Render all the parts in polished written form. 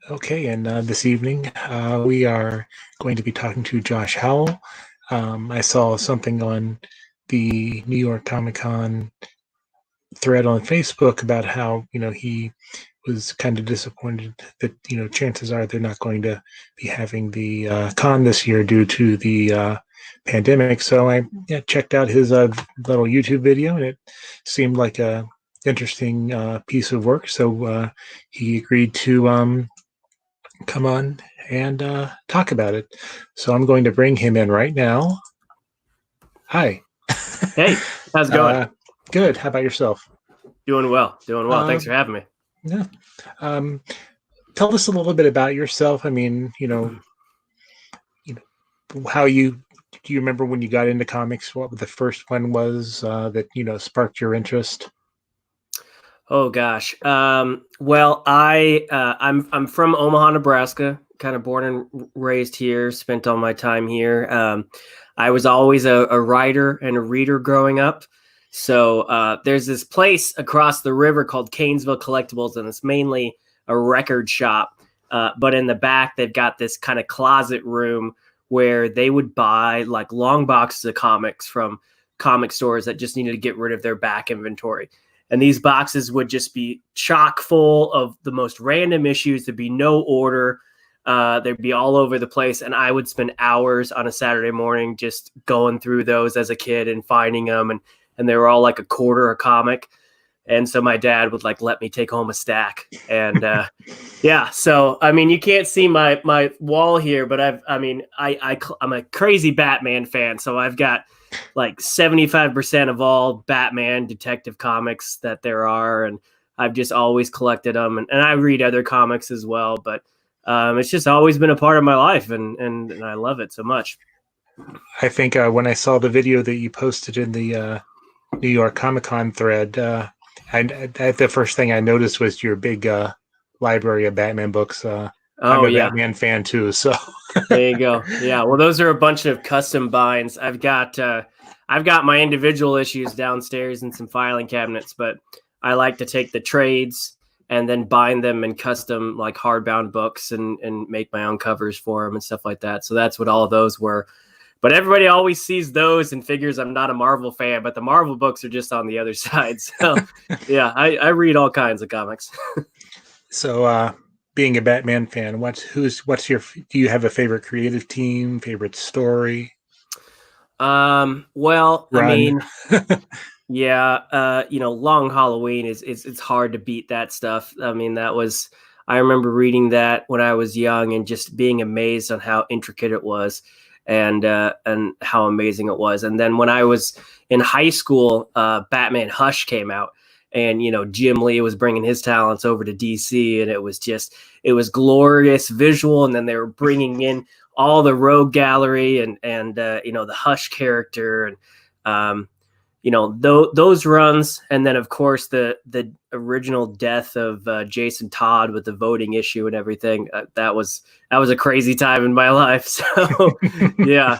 Okay, and this evening we are going to be talking to Josh Howell. I saw something on the New York Comic Con thread on Facebook about how he was kind of disappointed that chances are they're not going to be having the con this year due to the pandemic. So I checked out his little YouTube video, and it seemed like a interesting piece of work. So he agreed to come on and talk about it. So I'm going to bring him in right now. Hi. Hey, how's it going? Good. How about yourself? Doing well. Doing well. Thanks for having me. Yeah. Tell us a little bit about yourself. I mean, how do you remember when you got into comics? What the first one was that sparked your interest? Oh gosh. Well, I'm from Omaha, Nebraska. Kind of born and raised here. Spent all my time here. I was always a writer and a reader growing up. So there's this place across the river called Canesville Collectibles, and it's mainly a record shop. But in the back, they've got this kind of closet room where they would buy like long boxes of comics from comic stores that just needed to get rid of their back inventory. And these boxes would just be chock full of the most random issues. There'd be no order. They'd be all over the place. And I would spend hours on a Saturday morning just going through those as a kid and finding them. And they were all like a quarter a comic. And so my dad would like let me take home a stack. And yeah, so I mean, you can't see my wall here, but I'm a crazy Batman fan. So I've got like 75% of all Batman detective comics that there are, and I've just always collected them. And I read other comics as well, but it's just always been a part of my life, and I love it so much. I think when I saw the video that you posted in the New York Comic Con thread, the first thing I noticed was your big library of Batman books. I'm a Batman fan too, so there you go. Yeah, well, those are a bunch of custom binds. I've got my individual issues downstairs in some filing cabinets, but I like to take the trades and then bind them in custom like hardbound books and make my own covers for them and stuff like that. So that's what all of those were. But everybody always sees those and figures I'm not a Marvel fan, but the Marvel books are just on the other side. So yeah, I read all kinds of comics. So being a Batman fan, do you have a favorite creative team, favorite story? Well, Run. I mean, yeah, Long Halloween it's hard to beat that stuff. I mean, I remember reading that when I was young and just being amazed on how intricate it was and how amazing it was. And then when I was in high school, Batman Hush came out. And, Jim Lee was bringing his talents over to DC, and it was glorious visual. And then they were bringing in all the Rogue Gallery and the Hush character and, those runs. And then, of course, the original death of Jason Todd with the voting issue and everything. That was a crazy time in my life. So, yeah.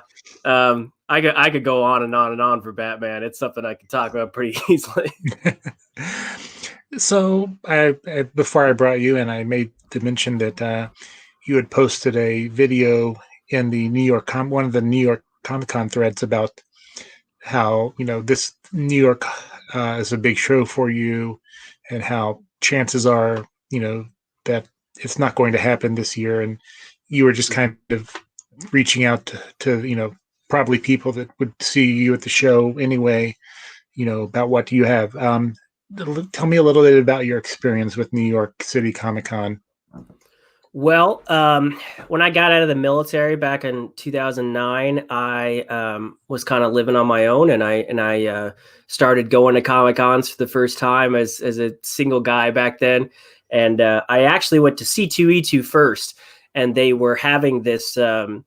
I could go on and on and on for Batman. It's something I could talk about pretty easily. So before I brought you in, I made the mention that you had posted a video in the one of the New York Comic Con threads about how this New York is a big show for you, and how chances are that it's not going to happen this year, and you were just kind of reaching out to probably people that would see you at the show anyway, about what do you have. Tell me a little bit about your experience with New York City Comic Con. Well, when I got out of the military back in 2009, I was kind of living on my own, and I started going to Comic Cons for the first time as a single guy back then. And I actually went to C2E2 first, and they were having this film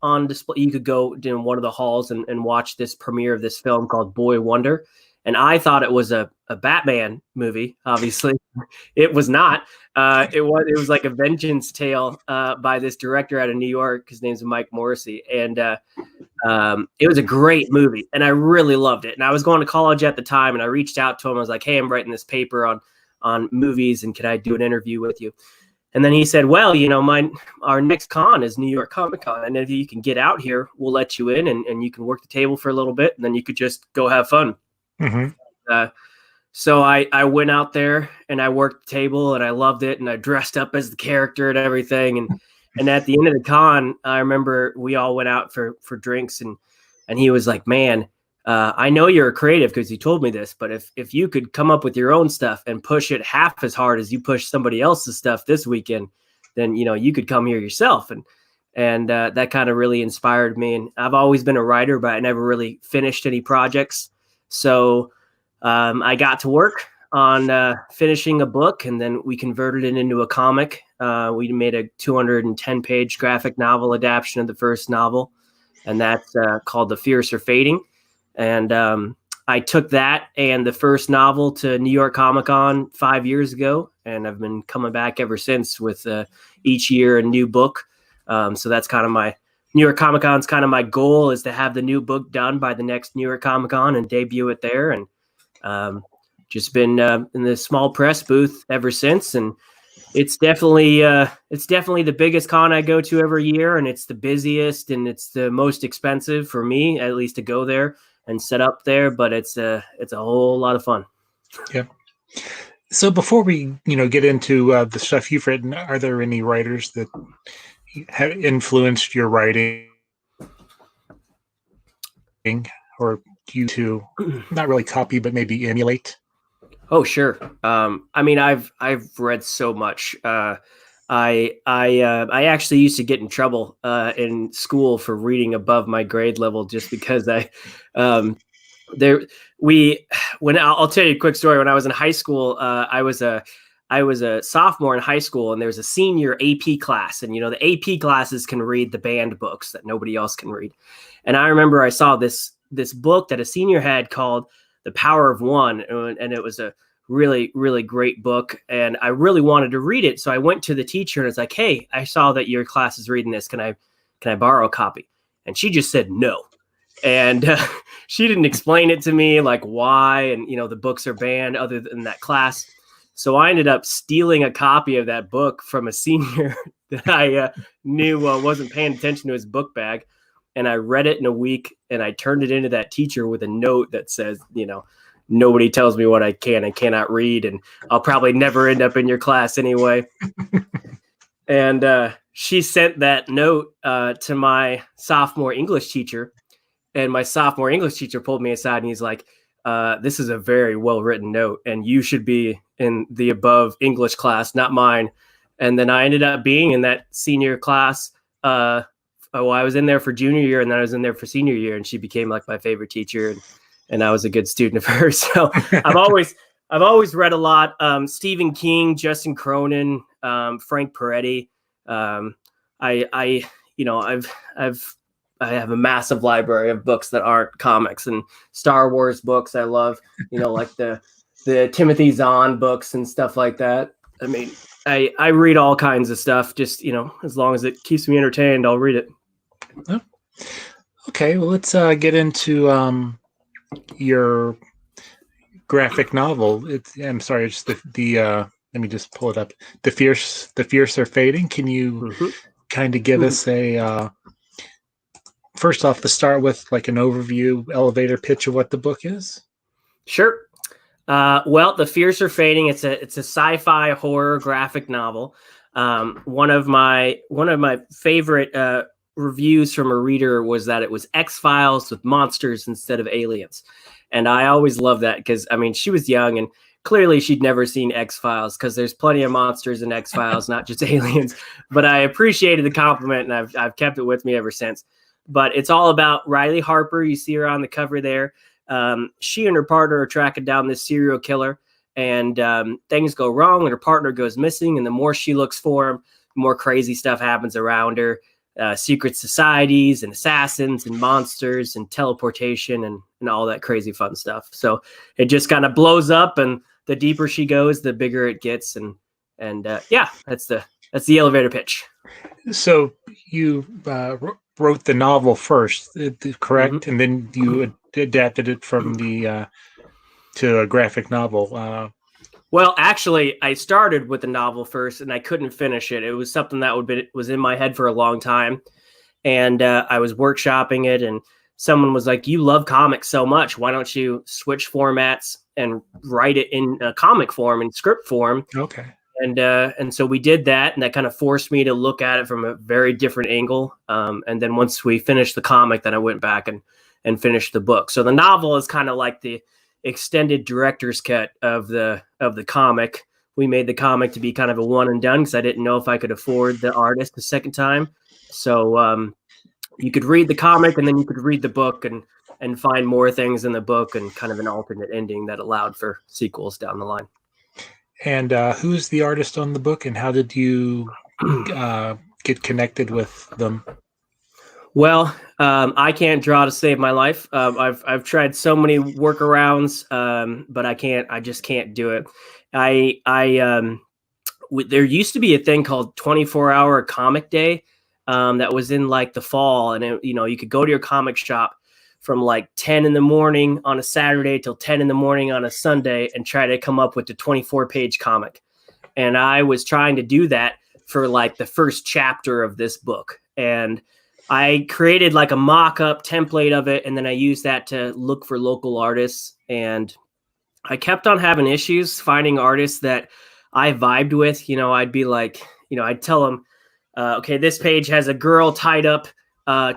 on display. You could go in one of the halls and watch this premiere of this film called Boy Wonder. And I thought it was a Batman movie. Obviously, it was not. It was like a vengeance tale by this director out of New York. His name's Mike Morrissey, and it was a great movie, and I really loved it. And I was going to college at the time, and I reached out to him. I was like, "Hey, I'm writing this paper on on movies, and could I do an interview with you? And then he said, well, our next con is New York Comic Con, and if you can get out here, we'll let you in, and you can work the table for a little bit, and then you could just go have fun. Mm-hmm. So I went out there and I worked the table, and I loved it, and I dressed up as the character and everything. And at the end of the con, I remember we all went out for drinks, and he was like, man, I know you're a creative because you told me this, but if you could come up with your own stuff and push it half as hard as you push somebody else's stuff this weekend, then, you could come here yourself. And that kind of really inspired me. And I've always been a writer, but I never really finished any projects. So I got to work on finishing a book, and then we converted it into a comic. We made a 210-page graphic novel adaptation of the first novel, and that's called The Fierce Are Fading. And I took that and the first novel to New York Comic Con 5 years ago, and I've been coming back ever since with each year a new book. So that's kind of my New York Comic Con's kind of my goal, is to have the new book done by the next New York Comic Con and debut it there. And just been in the small press booth ever since. And it's definitely the biggest con I go to every year, and it's the busiest, and it's the most expensive for me, at least, to go there and set up there. But it's a whole lot of fun. Yeah. So before we get into the stuff you've written, are there any writers that have influenced your writing, or you to not really copy but maybe emulate? Oh, sure. I mean, I've read so much. I actually used to get in trouble in school for reading above my grade level, just because I'll tell you a quick story. When I was in high school, I was a sophomore in high school, and there was a senior AP class, and the AP classes can read the banned books that nobody else can read. And I remember I saw this book that a senior had called The Power of One, and it was a really, really great book, and I really wanted to read it. So I went to the teacher and was like, hey, I saw that your class is reading this. Can I borrow a copy? And she just said no. And she didn't explain it to me, like why, and the books are banned other than that class. So I ended up stealing a copy of that book from a senior that I knew wasn't paying attention to his book bag. And I read it in a week, and I turned it into that teacher with a note that says, nobody tells me what I can and cannot read, and I'll probably never end up in your class anyway. And she sent that note to my sophomore English teacher, and my sophomore English teacher pulled me aside, and he's like, this is a very well-written note, and you should be in the above English class, not mine. And then I ended up being in that senior class. I was in there for junior year, and then I was in there for senior year, and she became like my favorite teacher, and I was a good student of hers. So I've always read a lot. Stephen King, Justin Cronin, Frank Peretti. I have a massive library of books that aren't comics, and Star Wars books I love, like the Timothy Zahn books and stuff like that. I mean, I read all kinds of stuff, just, as long as it keeps me entertained, I'll read it. Oh. Okay, well, let's get into your graphic novel. I'm sorry, it's the let me just pull it up. The Fierce Are Fading. Can you kind of give us a first off, to start with, like an overview, elevator pitch of what the book is? Sure. Well, The Fierce Are Fading. It's a sci-fi horror graphic novel. One of my favorite reviews from a reader was that it was X-Files with monsters instead of aliens. And I always love that, because she was young, and clearly she'd never seen X-Files, because there's plenty of monsters in X-Files, not just aliens. But I appreciated the compliment, and I've kept it with me ever since. But it's all about Riley Harper. You see her on the cover there. She and her partner are tracking down this serial killer, and things go wrong, and her partner goes missing. And the more she looks for him, the more crazy stuff happens around her. Secret societies and assassins and monsters and teleportation and all that crazy fun stuff. So it just kind of blows up, and the deeper she goes, the bigger it gets. And that's the elevator pitch. So you wrote the novel first, correct? Mm-hmm. And then you adapted it from the to a graphic novel. Well, actually, I started with the novel first, and I couldn't finish it. It was something that was in my head for a long time, and I was workshopping it, and someone was like, "You love comics so much. Why don't you switch formats and write it in a comic form and script form?" Okay. And so we did that, and that kind of forced me to look at it from a very different angle. And then once we finished the comic, then I went back and finished the book. So the novel is kind of like the extended director's cut of the comic. We made the comic to be kind of a one and done because I didn't know if I could afford the artist the second time. So you could read the comic and then you could read the book and find more things in the book and kind of an alternate ending that allowed for sequels down the line. And who's the artist on the book, and how did you get connected with them? Well, I can't draw to save my life. I've tried so many workarounds, but I can't. I just can't do it. There used to be a thing called 24-hour comic day that was in like the fall, and you could go to your comic shop from like 10 in the morning on a Saturday till 10 in the morning on a Sunday and try to come up with the 24-page comic. And I was trying to do that for like the first chapter of this book, and I created like a mock-up template of it, and then I used that to look for local artists. And I kept on having issues finding artists that I vibed with. I'd be like, I'd tell them, okay, this page has a girl tied up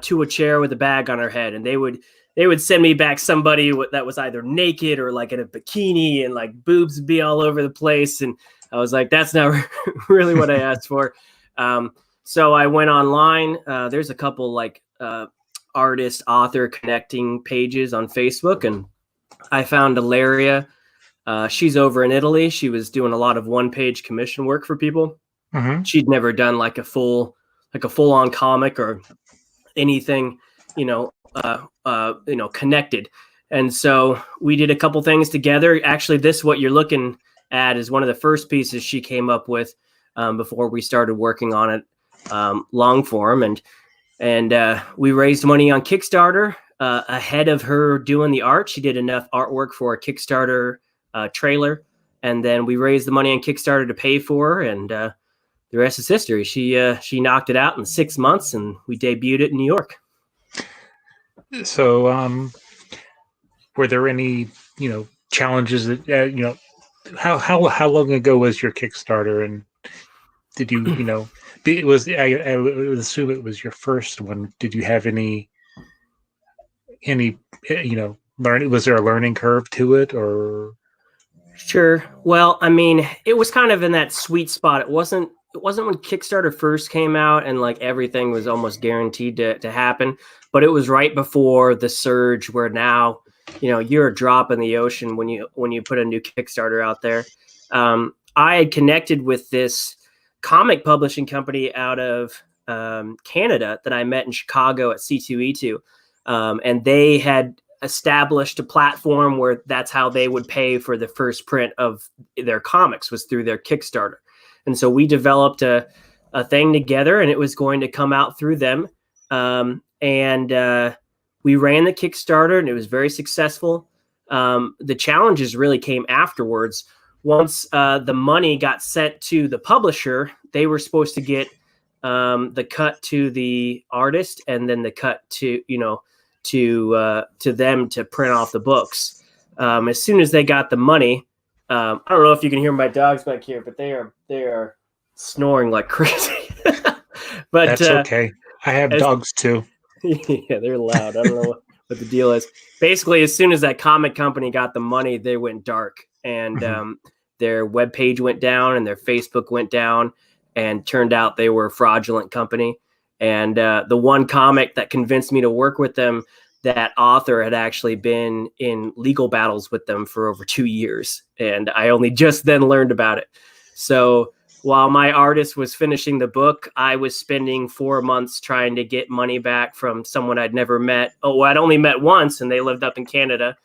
to a chair with a bag on her head, and they would send me back somebody that was either naked or like in a bikini, and like boobs would be all over the place. And I was like, that's not really what I asked for. So I went online. There's a couple like artist author connecting pages on Facebook, and I found Ilaria. She's over in Italy. She was doing a lot of one-page commission work for people. Mm-hmm. She'd never done like a full-on comic or anything, connected. And so we did a couple things together. Actually, what you're looking at is one of the first pieces she came up with before we started working on it long form. And we raised money on Kickstarter ahead of her doing the art. She did enough artwork for a Kickstarter trailer. And then we raised the money on Kickstarter to pay for her. And the rest is history. She knocked it out in 6 months, and we debuted it in New York. So, were there any, challenges that, how long ago was your Kickstarter, and did you, it was, I would assume it was your first one. Did you have any, learning? Was there a learning curve to it, or? Sure. Well, I mean, it was kind of in that sweet spot. It wasn't when Kickstarter first came out and like everything was almost guaranteed to happen, but it was right before the surge where now, you're a drop in the ocean when you put a new Kickstarter out there. I had connected with this comic publishing company out of Canada that I met in Chicago at C2E2. And they had established a platform where that's how they would pay for the first print of their comics, was through their Kickstarter. And so we developed a thing together, and it was going to come out through them. And we ran the Kickstarter, and it was very successful. The challenges really came afterwards. Once the money got sent to the publisher, they were supposed to get the cut to the artist, and then the cut to them to print off the books. As soon as they got the money, I don't know if you can hear my dogs back here, but they are snoring like crazy. But that's okay. I have dogs too. Yeah, they're loud. I don't know what the deal is. Basically, as soon as that comic company got the money, they went dark, and their webpage went down, and their Facebook went down, and turned out they were a fraudulent company. And the one comic that convinced me to work with them, that author had actually been in legal battles with them for over 2 years. And I only just then learned about it. So while my artist was finishing the book, I was spending 4 months trying to get money back from someone I'd never met. Oh, I'd only met once, and they lived up in Canada.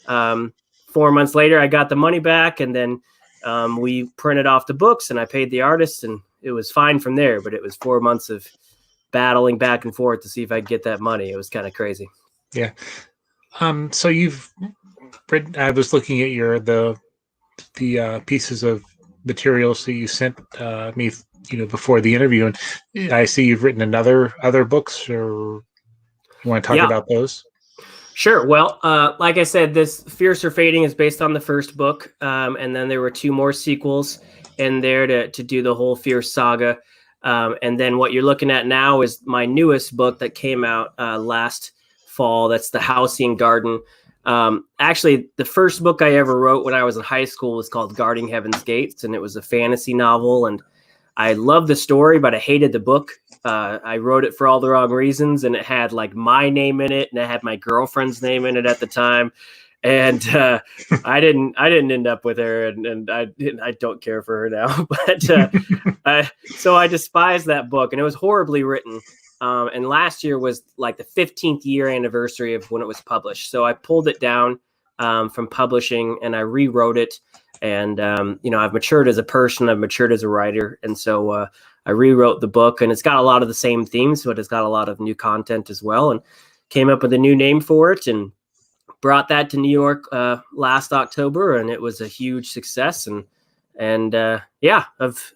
4 months later, I got the money back, and then we printed off the books, and I paid the artist, and it was fine from there. But it was 4 months of battling back and forth to see if I could get that money. It was kind of crazy. Yeah. So you've read, I was looking at the pieces of materials that you sent me, before the interview, and I see you've written other books, or you want to talk Yeah, about those? sure. Well, like I said, this Fierce or Fading is based on the first book, and then there were two more sequels in there to do the whole Fierce saga. And then what you're looking at now is my newest book that came out last fall. That's the Halcyon Garden. Actually, the first book I ever wrote when I was in high school was called Guarding Heaven's Gates, and it was a fantasy novel. And I loved the story, but I hated the book. I wrote it for all the wrong reasons, and it had like my name in it, and it had my girlfriend's name in it at the time. And I didn't end up with her, and I don't care for her now. But so I despised that book, and it was horribly written. And last year was like the 15th year anniversary of when it was published. So I pulled it down from publishing, and I rewrote it. And I've matured as a person, I've matured as a writer, and so I rewrote the book, and it's got a lot of the same themes, but it's got a lot of new content as well. And came up with a new name for it, and brought that to New York last October, and it was a huge success. And it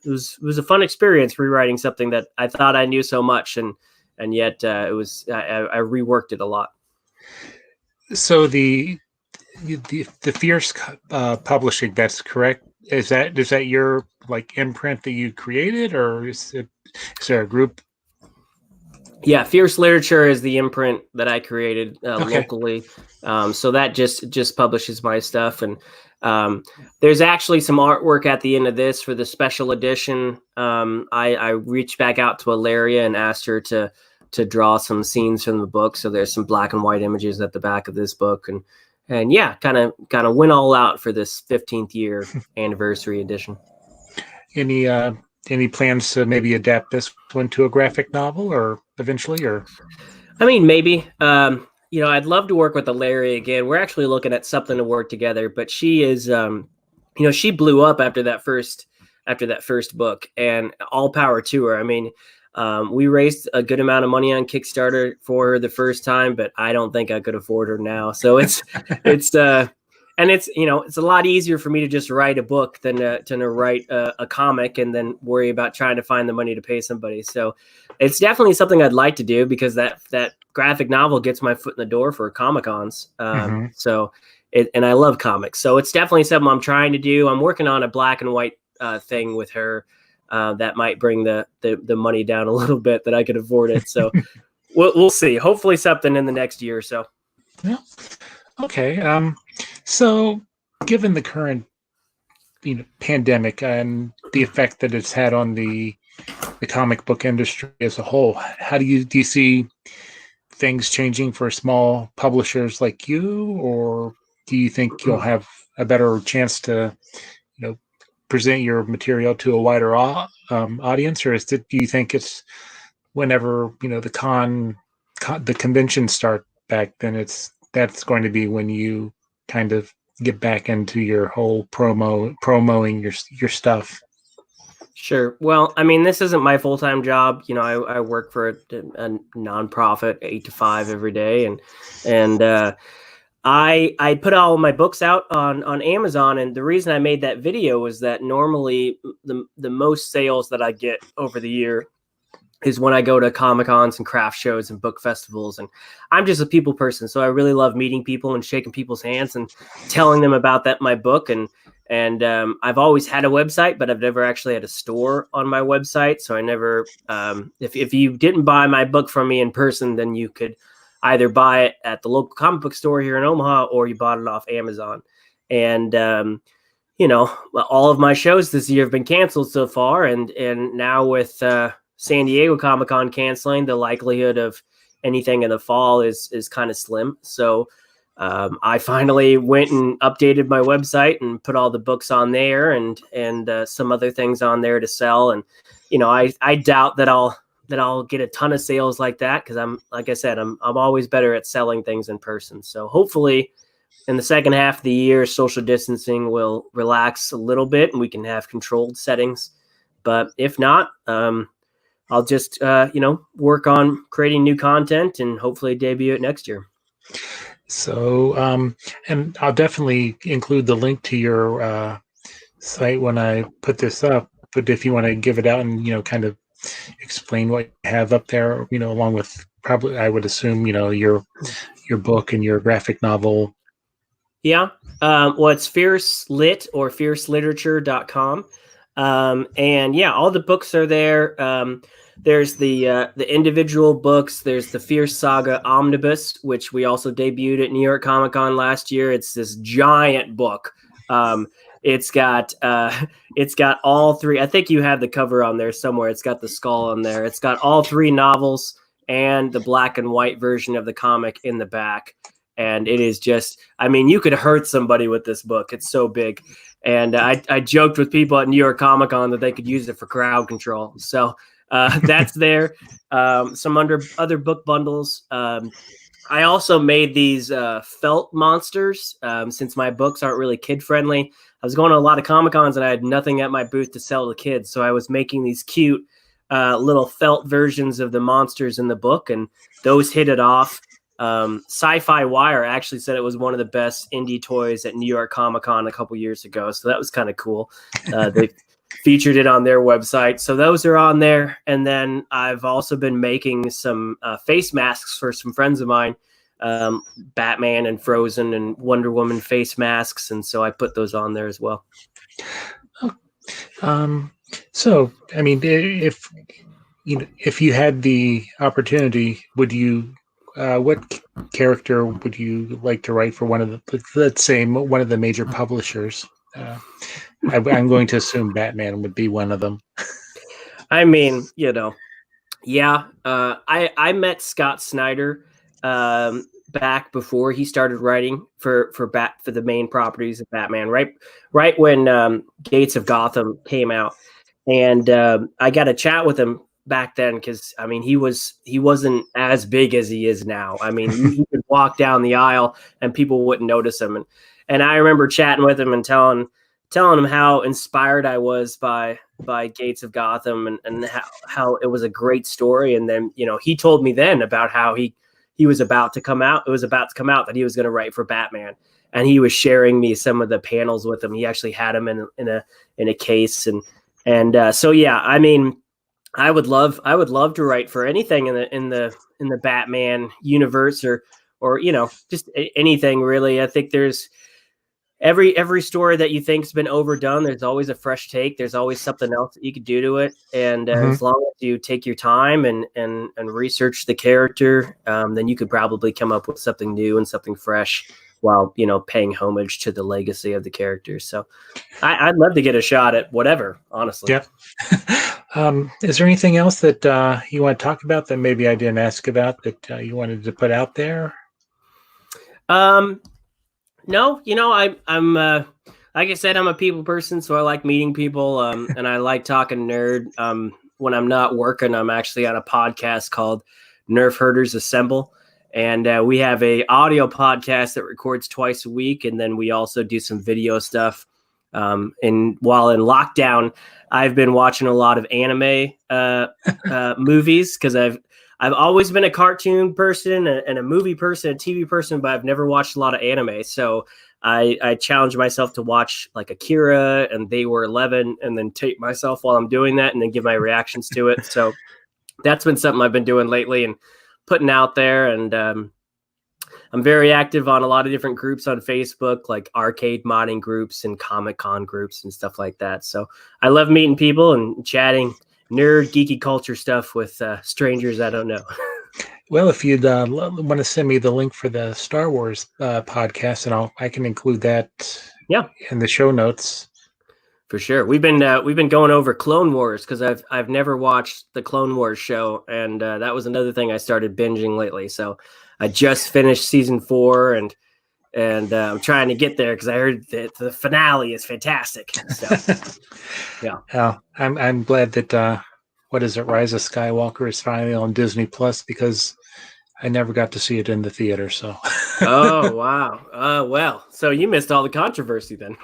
was a fun experience rewriting something that I thought I knew so much, and yet I reworked it a lot. So the Fierce publishing, that's correct. Is that your like imprint that you created, or is there a group? Yeah, Fierce Literature is the imprint that I created Okay. locally. So that just publishes my stuff. And there's actually some artwork at the end of this for the special edition. I reached back out to Ilaria and asked her to draw some scenes from the book. So there's some black and white images at the back of this book. And yeah, kind of went all out for this 15th year anniversary edition. Any plans to maybe adapt this one to a graphic novel, or eventually, or? I mean, maybe. I'd love to work with Larry again. We're actually looking at something to work together, but she is, she blew up after that first book, and all power to her. I mean, we raised a good amount of money on Kickstarter for her the first time, but I don't think I could afford her now. So it's a lot easier for me to just write a book than to write a comic and then worry about trying to find the money to pay somebody. So it's definitely something I'd like to do, because that graphic novel gets my foot in the door for Comic-Cons. And I love comics. So it's definitely something I'm trying to do. I'm working on a black and white thing with her that might bring the money down a little bit that I could afford it. So we'll see. Hopefully something in the next year or so. Yeah. Okay. So given the current, pandemic and the effect that it's had on the comic book industry as a whole, how do you see things changing for small publishers like you, or do you think you'll have a better chance to, present your material to a wider audience, or do you think it's whenever the conventions start back, then that's going to be when you kind of get back into your whole promoting your stuff? Sure. Well, I mean, this isn't my full-time job. I work for a nonprofit 8 to 5 every day. And I put all my books out on Amazon. And the reason I made that video was that normally the most sales that I get over the year is when I go to Comic-Cons and craft shows and book festivals. And I'm just a people person. So I really love meeting people and shaking people's hands and telling them about my book. And I've always had a website, but I've never actually had a store on my website. So I never, if you didn't buy my book from me in person, then you could either buy it at the local comic book store here in Omaha, or you bought it off Amazon. And, all of my shows this year have been canceled so far. And now with San Diego Comic-Con canceling, the likelihood of anything in the fall is kind of slim. So I finally went and updated my website and put all the books on there and some other things on there to sell. And, I doubt that I'll get a ton of sales like that, because like I said, I'm always better at selling things in person. So hopefully in the second half of the year, social distancing will relax a little bit and we can have controlled settings. But if not, I'll just, work on creating new content and hopefully debut it next year. So, and I'll definitely include the link to your site when I put this up. But if you want to give it out and kind of explain what you have up there, along with probably I would assume your book and your graphic novel. Yeah. Well, it's Fierce Lit or fierceliterature.com. And yeah, all the books are there. There's the individual books. There's the Fierce Saga Omnibus, which we also debuted at New York Comic Con last year. It's this giant book. Um, it's got all three. I think you have the cover on there somewhere. It's got the skull on there. It's got all three novels and the black and white version of the comic in the back. And it is just, I mean, you could hurt somebody with this book. It's so big. And I joked with people at New York Comic Con that they could use it for crowd control. So that's there. Some other book bundles. I also made these felt monsters since my books aren't really kid friendly. I was going to a lot of Comic Cons and I had nothing at my booth to sell to kids. So I was making these cute little felt versions of the monsters in the book, and those hit it off. Sci-Fi Wire actually said it was one of the best indie toys at New York Comic Con a couple years ago. So that was kind of cool. They featured it on their website. So those are on there. And then I've also been making some face masks for some friends of mine, Batman and Frozen and Wonder Woman face masks. And so I put those on there as well. So, I mean, if you had the opportunity, would you, what character would you like to write for one of the, let's say, one of the major publishers? I'm going to assume Batman would be one of them. I mean, yeah. I met Scott Snyder back before he started writing for the main properties of Batman, right when Gates of Gotham came out, and I got a chat with him back then because I mean he wasn't as big as he is now. I mean he could walk down the aisle and people wouldn't notice him, and I remember chatting with him and telling him how inspired I was by Gates of Gotham and how it was a great story. And then he told me then about how he was about to come out. It was about to come out that he was going to write for Batman, and he was sharing me some of the panels with him. He actually had them in a case, and so yeah. I mean, I would love to write for anything in the Batman universe or just anything really. I think there's every story that you think's been overdone. There's always a fresh take. There's always something else that you could do to it. And as long as you take your time and research the character, then you could probably come up with something new and something fresh while paying homage to the legacy of the character. So I'd love to get a shot at whatever, honestly. Yeah. Is there anything else that you want to talk about that maybe I didn't ask about that you wanted to put out there? No, I'm like I said, I'm a people person, so I like meeting people, and I like talking nerd. When I'm not working, I'm actually on a podcast called Nerf Herders Assemble, and we have a audio podcast that records twice a week, and then we also do some video stuff. And while in lockdown, I've been watching a lot of anime movies because I've always been a cartoon person and a movie person, a TV person, but I've never watched a lot of anime. So I challenged myself to watch like Akira and They Were 11 and then tape myself while I'm doing that and then give my reactions to it. So that's been something I've been doing lately and putting out there. And I'm very active on a lot of different groups on Facebook, like arcade modding groups and Comic-Con groups and stuff like that. So I love meeting people and chatting nerd geeky culture stuff with strangers I don't know. Well, if you'd want to send me the link for the Star Wars podcast, and I can include that in the show notes. For sure. We've been going over Clone Wars because I've never watched the Clone Wars show, and that was another thing I started binging lately. So I just finished season 4 and I'm trying to get there because I heard that the finale is fantastic. So, yeah. I'm glad that what is it, Rise of Skywalker is finally on Disney Plus because I never got to see it in the theater. So. Oh wow! Well, so you missed all the controversy then.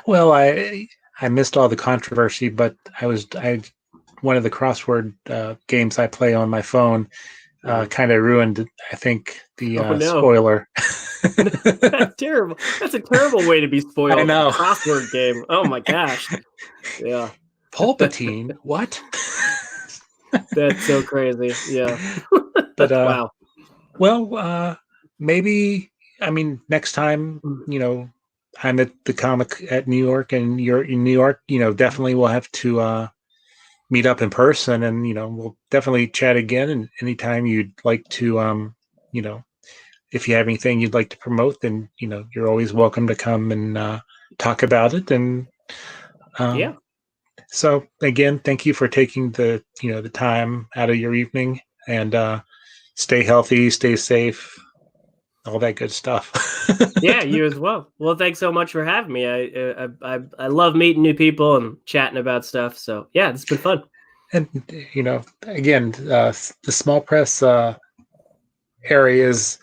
Well, I missed all the controversy, but one of the crossword games I play on my phone kind of ruined, I think, the spoiler. That's terrible. That's a terrible way to be I spoiled. know. Crossword game. Oh my gosh. Yeah. Palpatine? What? That's so crazy. Yeah. But Wow. well, maybe, I mean, next time, I'm at the comic at New York and you're in New York, definitely we'll have to meet up in person, and we'll definitely chat again. And anytime you'd like to, if you have anything you'd like to promote, then you're always welcome to come and talk about it. And Yeah. so again, thank you for taking the time out of your evening, and stay healthy, stay safe, all that good stuff. Yeah, you as well. Well, thanks so much for having me. I love meeting new people and chatting about stuff. So yeah, it's been fun. And again, the small press area is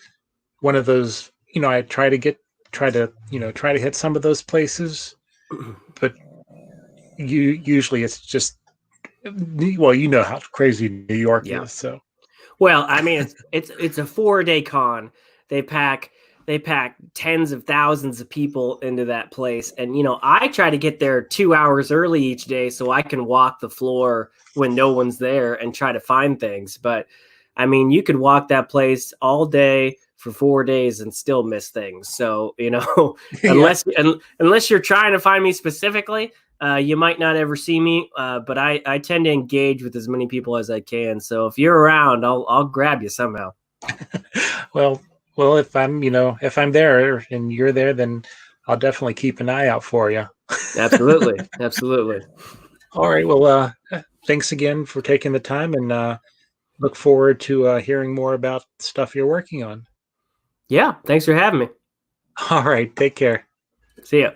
one of those. I try to hit some of those places, but usually it's just, well, how crazy New York Yeah. is. So Well, I mean, it's a 4-day con. They pack tens of thousands of people into that place, and I try to get there 2 hours early each day so I can walk the floor when no one's there and try to find things. But I mean, you could walk that place all day for 4 days and still miss things. So yeah. unless you're trying to find me specifically, you might not ever see me, but I tend to engage with as many people as I can. So if you're around, I'll grab you somehow. well, if I'm there and you're there, then I'll definitely keep an eye out for you. Absolutely, absolutely. All right. Well, thanks again for taking the time, and look forward to hearing more about stuff you're working on. Yeah, thanks for having me. All right. Take care. See ya.